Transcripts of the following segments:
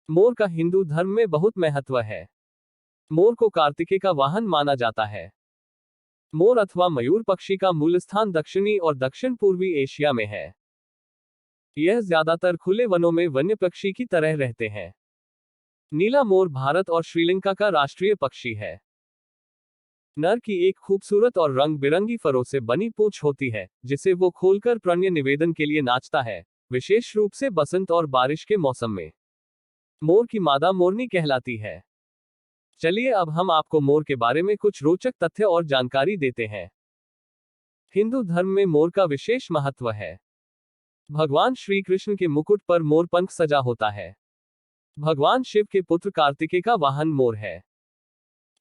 मोर का हिंदू धर्म में बहुत महत्व है। मोर को कार्तिकेय का वाहन माना जाता है। मोर अथवा मयूर पक्षी का मूल स्थान दक्षिणी और दक्षिण पूर्वी एशिया में है। यह ज्यादातर खुले वनों में वन्य पक्षी की तरह रहते हैं। नीला मोर भारत और श्रीलंका का राष्ट्रीय पक्षी है। नर की एक खूबसूरत और रंग बिरंगी फरों से बनी पूंछ होती है, जिसे वो खोलकर प्रणय निवेदन के लिए नाचता है, विशेष रूप से बसंत और बारिश के मौसम में। मोर की मादा मोरनी कहलाती है। चलिए अब हम आपको मोर के बारे में कुछ रोचक तथ्य और जानकारी देते हैं। हिंदू धर्म में मोर का विशेष महत्व है। भगवान श्री कृष्ण के मुकुट पर मोर पंख सजा होता है। भगवान शिव के पुत्र कार्तिकेय का वाहन मोर है।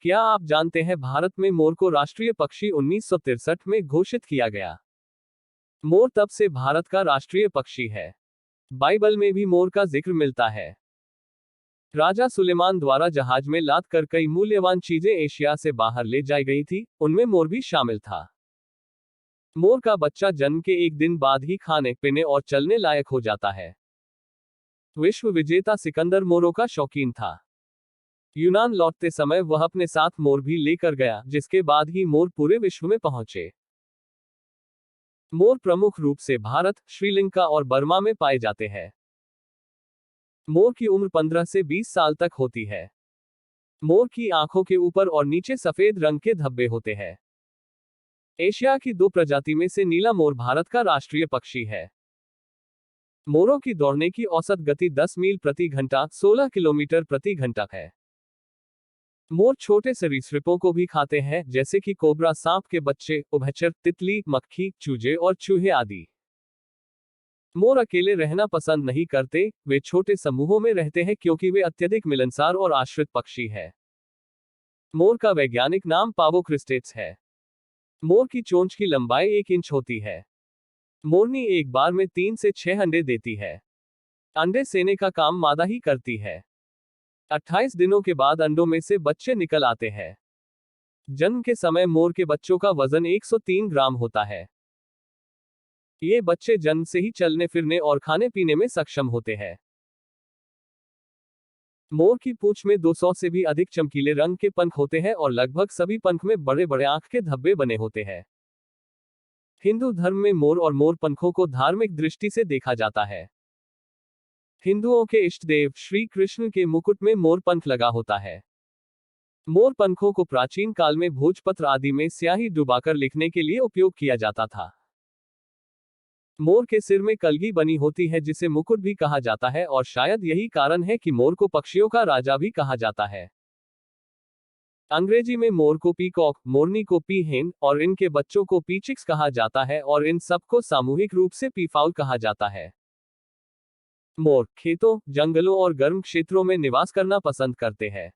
क्या आप जानते हैं भारत में मोर को राष्ट्रीय पक्षी 1963 में घोषित किया गया। मोर तब से भारत का राष्ट्रीय पक्षी है। बाइबल में भी मोर का जिक्र मिलता है। राजा सुलेमान द्वारा जहाज में लाद कर कई मूल्यवान चीजें एशिया से बाहर ले जाई गई थी, उनमें मोर भी शामिल था। मोर का बच्चा जन्म के एक दिन बाद ही खाने पीने और चलने लायक हो जाता है। विश्व विजेता सिकंदर मोरों का शौकीन था। यूनान लौटते समय वह अपने साथ मोर भी लेकर गया, जिसके बाद ही मोर पूरे विश्व में पहुंचे। मोर प्रमुख रूप से भारत, श्रीलंका और बर्मा में पाए जाते हैं। मोर की उम्र 15 से 20 साल तक होती है। मोर की आंखों के ऊपर और नीचे सफेद रंग के धब्बे होते हैं। एशिया की 2 प्रजाति में से नीला मोर भारत का राष्ट्रीय पक्षी है। मोरों की दौड़ने की औसत गति 10 मील प्रति घंटा 16 किलोमीटर प्रति घंटा है। मोर छोटे सरीसृपों को भी खाते हैं, जैसे कि कोबरा, सांप के बच्चे, उभयचर, तितली, मक्खी, चूजे और चूहे आदि। मोर अकेले रहना पसंद नहीं करते, वे छोटे समूहों में रहते हैं क्योंकि वे अत्यधिक मिलनसार और आश्रित पक्षी है। मोर का वैज्ञानिक नाम पावो क्रिस्टेट्स है। मोर की चोंच की लंबाई 1 इंच होती है। मोरनी एक बार में 3 से 6 अंडे देती है। अंडे सेने का काम मादा ही करती है। 28 दिनों के बाद अंडों में से बच्चे निकल आते हैं। जन्म के समय मोर के बच्चों का वजन 103 ग्राम होता है। ये बच्चे जन्म से ही चलने फिरने और खाने पीने में सक्षम होते हैं। मोर की पूंछ में 200 से भी अधिक चमकीले रंग के पंख होते हैं और लगभग सभी पंख में बड़े बड़े आंख के धब्बे बने होते हैं। हिंदू धर्म में मोर और मोर पंखों को धार्मिक दृष्टि से देखा जाता है। हिंदुओं के इष्ट देव श्री कृष्ण के मुकुट में मोर पंख लगा होता है। मोर पंखों को प्राचीन काल में भोजपत्र आदि में स्याही डुबाकर लिखने के लिए उपयोग किया जाता था। मोर के सिर में कलगी बनी होती है, जिसे मुकुट भी कहा जाता है, और शायद यही कारण है कि मोर को पक्षियों का राजा भी कहा जाता है। अंग्रेजी में मोर को पीकॉक, मोरनी को पीहेन और इनके बच्चों को पीचिक्स कहा जाता है, और इन सबको सामूहिक रूप से पीफाउल कहा जाता है। मोर खेतों, जंगलों और गर्म क्षेत्रों में निवास करना पसंद करते हैं।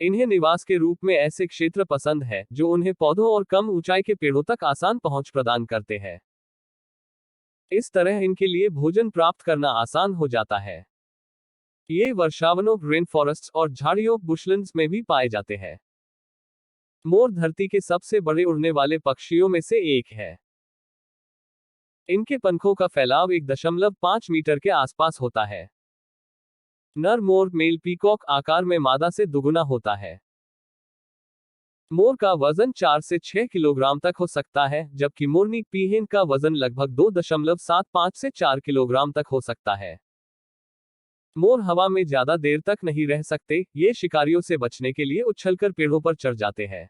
इन्हें निवास के रूप में ऐसे क्षेत्र पसंद है जो उन्हें पौधों और कम ऊंचाई के पेड़ों तक आसान पहुंच प्रदान करते हैं। इस तरह इनके लिए भोजन प्राप्त करना आसान हो जाता है। ये वर्षावनों, रेन फॉरेस्ट्स और झाड़ियों, बुशलैंड्स में भी पाए जाते हैं। मोर धरती के सबसे बड़े उड़ने वाले पक्षियों में से एक है। इनके पंखों का फैलाव 1.5 मीटर के आसपास होता है। नर मोर, मेल पीकॉक, आकार में मादा से दुगुना होता है। मोर का वजन 4 से 6 किलोग्राम तक हो सकता है, जबकि मोरनी पीहेन का वजन लगभग 2.75 से 4 किलोग्राम तक हो सकता है। मोर हवा में ज्यादा देर तक नहीं रह सकते, ये शिकारियों से बचने के लिए उछलकर पेड़ों पर चढ़ जाते हैं।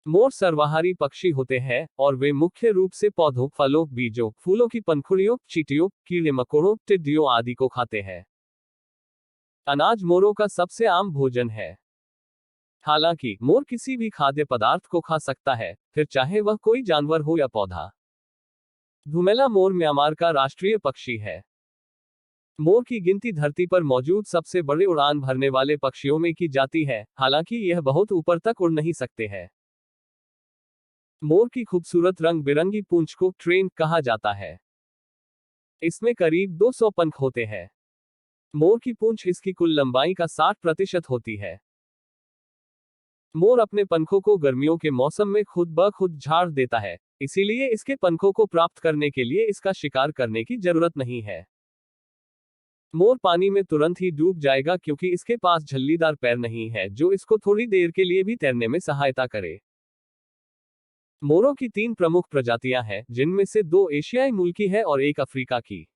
मोर सर्वाहारी पक्षी होते हैं और वे मुख्य रूप से पौधों, फलों, बीजों, फूलों की पंखुड़ियों, चींटियों, कीड़े मकोड़ों, टिड्डियों आदि को खाते हैं। अनाज मोरों का सबसे आम भोजन है। हालांकि मोर किसी भी खाद्य पदार्थ को खा सकता है, फिर चाहे वह कोई जानवर हो या पौधा। धुमेला मोर म्यांमार का राष्ट्रीय पक्षी है। मोर की गिनती धरती पर मौजूद सबसे बड़े उड़ान भरने वाले पक्षियों में की जाती है, हालांकि यह बहुत ऊपर तक उड़ नहीं सकते हैं। मोर की खूबसूरत रंग बिरंगी पूंछ को ट्रेन कहा जाता है। इसमें करीब 200 पंख होते हैं। मोर की पूंछ इसकी कुल लंबाई का 60% होती है। मोर अपने पंखों को गर्मियों के मौसम में खुद ब खुद झाड़ देता है, इसीलिए इसके पंखों को प्राप्त करने के लिए इसका शिकार करने की जरूरत नहीं है। मोर पानी में तुरंत ही डूब जाएगा क्योंकि इसके पास झल्लीदार पैर नहीं है जो इसको थोड़ी देर के लिए भी तैरने में सहायता करे। मोरों की 3 प्रमुख प्रजातियां हैं, जिनमें से 2 एशियाई मूल की है और एक अफ्रीका की।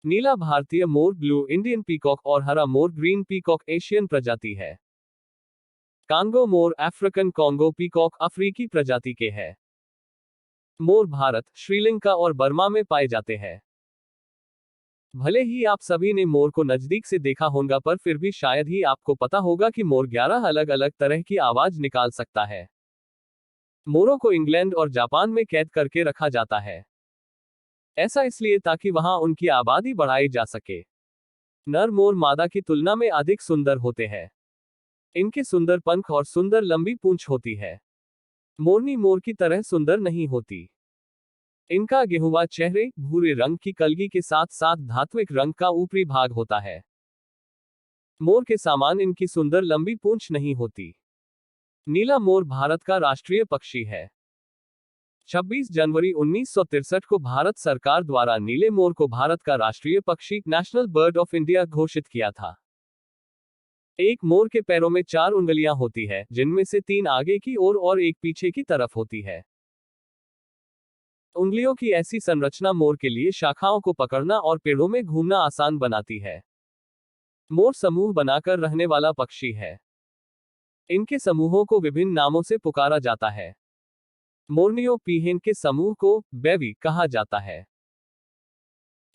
नीला भारतीय मोर ब्लू इंडियन पीकॉक और हरा मोर ग्रीन पीकॉक एशियन प्रजाति है। कांगो मोर अफ्रीकन कॉन्गो पीकॉक अफ्रीकी प्रजाति के है। मोर भारत, श्रीलंका और बर्मा में पाए जाते हैं। भले ही आप सभी ने मोर को नजदीक से देखा होगा पर फिर भी शायद ही आपको पता होगा कि मोर 11 अलग अलग तरह की आवाज निकाल सकता है। मोरों को इंग्लैंड और जापान में कैद करके रखा जाता है। ऐसा इसलिए ताकि वहां उनकी आबादी बढ़ाई जा सके। नर मोर मादा की तुलना में अधिक सुंदर होते हैं। इनके सुंदर पंख और सुंदर लंबी पूंछ होती है। मोरनी मोर की तरह सुंदर नहीं होती। इनका गेहुआ चेहरे, भूरे रंग की कलगी के साथ साथ धात्विक रंग का ऊपरी भाग होता है। मोर के समान इनकी सुंदर लंबी पूंछ नहीं होती। नीला मोर भारत का राष्ट्रीय पक्षी है। 26 जनवरी 1963 को भारत सरकार द्वारा नीले मोर को भारत का राष्ट्रीय पक्षी नेशनल बर्ड ऑफ इंडिया घोषित किया था। एक मोर के पैरों में 4 उंगलियां होती है, जिनमें से 3 आगे की ओर और एक पीछे की तरफ होती है। उंगलियों की ऐसी संरचना मोर के लिए शाखाओं को पकड़ना और पेड़ों में घूमना आसान बनाती है। मोर समूह बनाकर रहने वाला पक्षी है। इनके समूहों को विभिन्न नामों से पुकारा जाता है। मोरनियों पीहेन के समूह को बेवी कहा जाता है।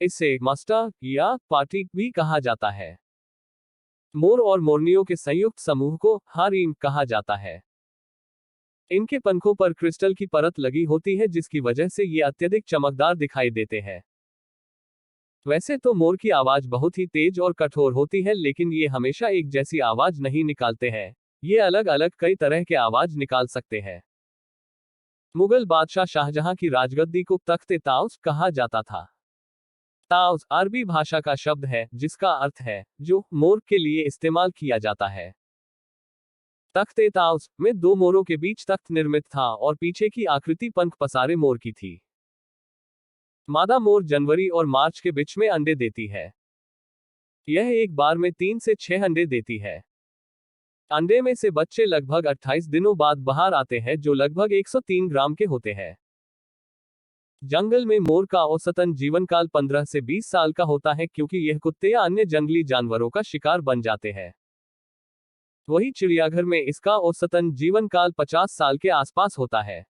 इसे मस्टा या पार्टी भी कहा जाता है। मोर और मोरनियों के संयुक्त समूह को हारीम कहा जाता है। इनके पंखों पर क्रिस्टल की परत लगी होती है जिसकी वजह से ये अत्यधिक चमकदार दिखाई देते हैं। वैसे तो मोर की आवाज बहुत ही तेज और कठोर होती है, लेकिन ये हमेशा एक जैसी आवाज नहीं निकालते हैं। ये अलग अलग कई तरह के आवाज निकाल सकते हैं। मुगल बादशाह शाहजहां की राजगद्दी को तख्ते ताउस कहा जाता था। ताउस अरबी भाषा का शब्द है जिसका अर्थ है जो मोर के लिए इस्तेमाल किया जाता है। तख्ते ताउस में 2 मोरों के बीच तख्त निर्मित था और पीछे की आकृति पंख पसारे मोर की थी। मादा मोर जनवरी और मार्च के बीच में अंडे देती है। यह एक बार में 3 से 6 अंडे देती है। अंडे में से बच्चे लगभग 28 दिनों बाद बाहर आते हैं जो लगभग 103 ग्राम के होते हैं। जंगल में मोर का औसतन जीवनकाल 15 से 20 साल का होता है क्योंकि यह कुत्ते या अन्य जंगली जानवरों का शिकार बन जाते हैं। वही चिड़ियाघर में इसका औसतन जीवनकाल 50 साल के आसपास होता है।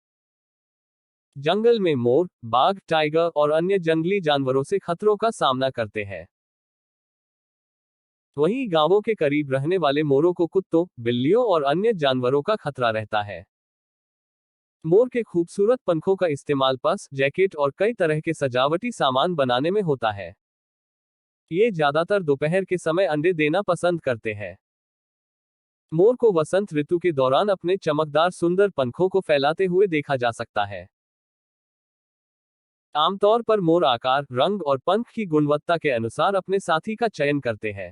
जंगल में मोर, बाघ, टाइगर और अन्य जंगली जानवरों से खतरों का सामना करते हैं। वहीं गांवों के करीब रहने वाले मोरों को कुत्तों, बिल्लियों और अन्य जानवरों का खतरा रहता है। मोर के खूबसूरत पंखों का इस्तेमाल पर्स, जैकेट और कई तरह के सजावटी सामान बनाने में होता है। ये ज्यादातर दोपहर के समय अंडे देना पसंद करते हैं। मोर को वसंत ऋतु के दौरान अपने चमकदार सुंदर पंखों को फैलाते हुए देखा जा सकता है। आमतौर पर मोर आकार, रंग और पंख की गुणवत्ता के अनुसार अपने साथी का चयन करते हैं।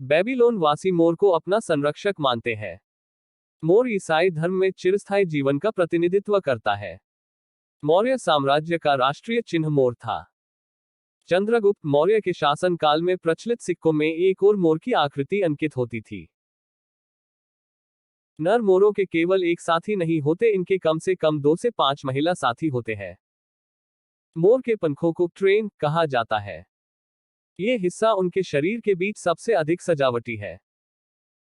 बेबीलोन वासी मोर को अपना संरक्षक मानते हैं। मोर ईसाई धर्म में चिरस्थायी जीवन का प्रतिनिधित्व करता है। मौर्य साम्राज्य का राष्ट्रीय चिन्ह मोर था। चंद्रगुप्त मौर्य के शासन काल में प्रचलित सिक्कों में एक और मोर की आकृति अंकित होती थी। नर मोरों के केवल एक साथी नहीं होते, इनके कम से कम 2 से 5 महिला साथी होते हैं। मोर के पंखों को ट्रेन कहा जाता है। ये हिस्सा उनके शरीर के बीच सबसे अधिक सजावटी है।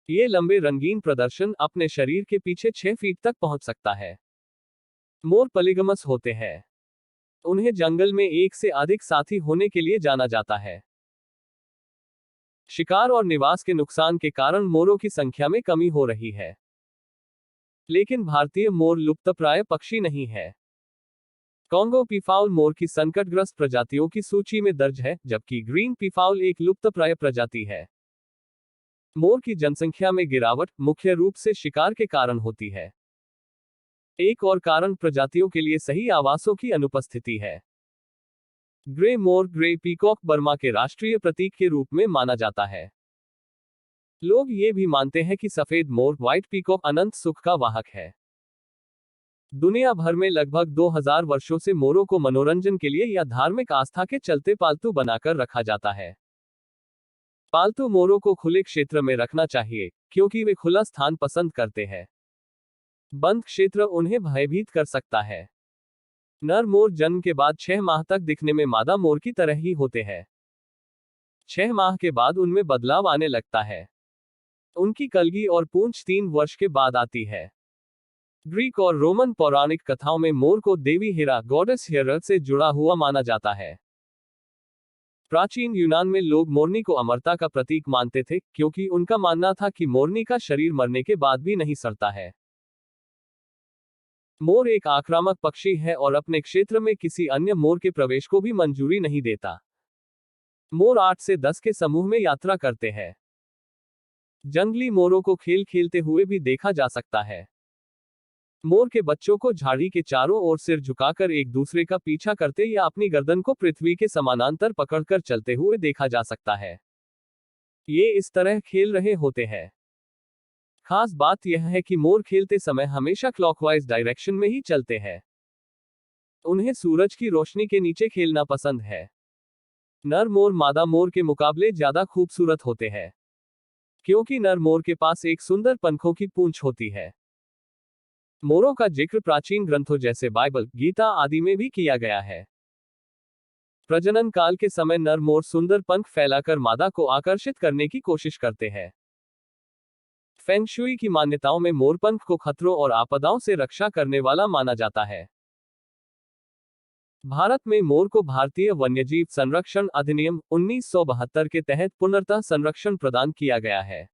ये लंबे रंगीन प्रदर्शन अपने शरीर के पीछे 6 फीट तक पहुंच सकता है। मोर पॉलीगमस होते हैं। उन्हें जंगल में एक से अधिक साथी होने के लिए जाना जाता है। शिकार और निवास के नुकसान के कारण मोरों की संख्या में कमी हो रही है। लेकिन भारतीय मोर लुप्तप्राय पक्षी नहीं है। कॉन्गो पीफाउल मोर की संकटग्रस्त प्रजातियों की सूची में दर्ज है, जबकि ग्रीन पीफाउल एक लुप्तप्राय प्रजाति है। मोर की जनसंख्या में गिरावट मुख्य रूप से शिकार के कारण होती है। एक और कारण प्रजातियों के लिए सही आवासों की अनुपस्थिति है। ग्रे मोर, ग्रे पीकॉक बर्मा के राष्ट्रीय प्रतीक के रूप में माना जाता है। लोग ये भी मानते हैं कि सफेद मोर, व्हाइट पीकॉक अनंत सुख का वाहक है। दुनिया भर में लगभग 2000 वर्षों से मोरों को मनोरंजन के लिए या धार्मिक आस्था के चलते पालतू बनाकर रखा जाता है। पालतू मोरों को खुले क्षेत्र में रखना चाहिए, क्योंकि वे खुला स्थान पसंद करते हैं। बंद क्षेत्र उन्हें भयभीत कर सकता है। नर मोर जन्म के बाद 6 माह तक दिखने में मादा मोर की तरह ही होते हैं। 6 माह के बाद उनमें बदलाव आने लगता है। उनकी कलगी और पूंछ 3 वर्ष के बाद आती है। ग्रीक और रोमन पौराणिक कथाओं में मोर को देवी हेरा, गॉडेस हेरा से जुड़ा हुआ माना जाता है। प्राचीन यूनान में लोग मोरनी को अमरता का प्रतीक मानते थे, क्योंकि उनका मानना था कि मोरनी का शरीर मरने के बाद भी नहीं सड़ता है। मोर एक आक्रामक पक्षी है और अपने क्षेत्र में किसी अन्य मोर के प्रवेश को भी मंजूरी नहीं देता। मोर 8 से 10 के समूह में यात्रा करते हैं। जंगली मोरों को खेल खेलते हुए भी देखा जा सकता है। मोर के बच्चों को झाड़ी के चारों ओर सिर झुकाकर एक दूसरे का पीछा करते या अपनी गर्दन को पृथ्वी के समानांतर पकड़कर चलते हुए देखा जा सकता है। ये इस तरह खेल रहे होते हैं। खास बात यह है कि मोर खेलते समय हमेशा क्लॉकवाइज डायरेक्शन में ही चलते हैं। उन्हें सूरज की रोशनी के नीचे खेलना पसंद है। नर मोर मादा मोर के मुकाबले ज्यादा खूबसूरत होते हैं, क्योंकि नर मोर के पास एक सुंदर पंखों की पूंछ होती है। मोरों का जिक्र प्राचीन ग्रंथों जैसे बाइबल, गीता आदि में भी किया गया है। प्रजनन काल के समय नर मोर सुंदर पंख फैलाकर मादा को आकर्षित करने की कोशिश करते हैं। फेंग शुई की मान्यताओं में मोर पंख को खतरों और आपदाओं से रक्षा करने वाला माना जाता है। भारत में मोर को भारतीय वन्यजीव संरक्षण अधिनियम 1972 के तहत पुनर्तः संरक्षण प्रदान किया गया है।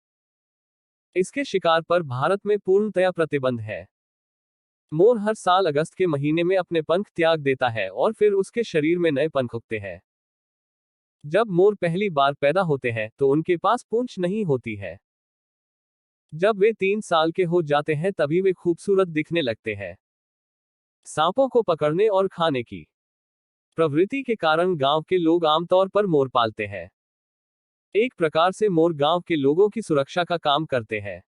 इसके शिकार पर भारत में पूर्णतया प्रतिबंध है। मोर हर साल अगस्त के महीने में अपने पंख त्याग देता है और फिर उसके शरीर में नए पंख उगते हैं। जब मोर पहली बार पैदा होते हैं तो उनके पास पूंछ नहीं होती है। जब वे 3 साल के हो जाते हैं तभी वे खूबसूरत दिखने लगते हैं। सांपों को पकड़ने और खाने की प्रवृत्ति के कारण गांव के लोग आमतौर पर मोर पालते हैं। एक प्रकार से मोर गांव के लोगों की सुरक्षा का काम करते हैं।